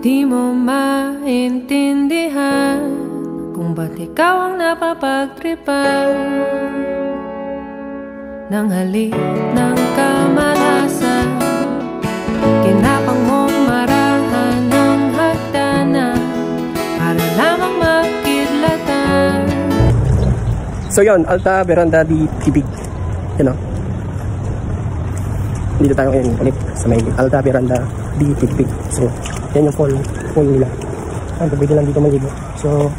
Di mo maintindihan kung ba't ikaw ang napapagtripan ng halik ng kamalasan. Kinapang mong marahan ng hagdanan para lamang makidlatan. So yun, Alta Veranda di Tibig. Yan o. Dito tayo ngayon ulit sa may Alta Veranda di Tibig. So yan yung pool nila. Ang pwede lang dito maligo. So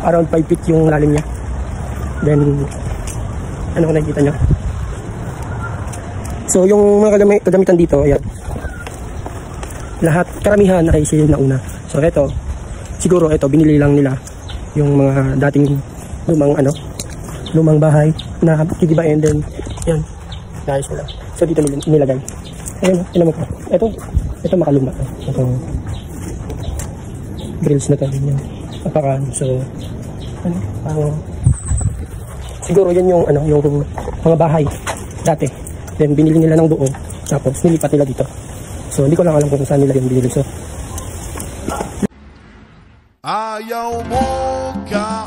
around 5 feet yung lalim niya. Then ano kung nakikita nyo? So yung mga kagamitan dito, ayan. Lahat, karamihan ay sila na una. So ito, siguro ito binili lang nila yung mga dating lumang bahay na kikibain, then yan, dahil sila. So dito nilagay. Ayun, alam mo po. Ito makaluma. Itong grills na tayo niya. Apakan. So siguro yan yung yung mga bahay dati. Then binili nila ng buo, tapos nilipat nila dito. So hindi ko lang alam kung saan nila yung binili. So ayaw mo ka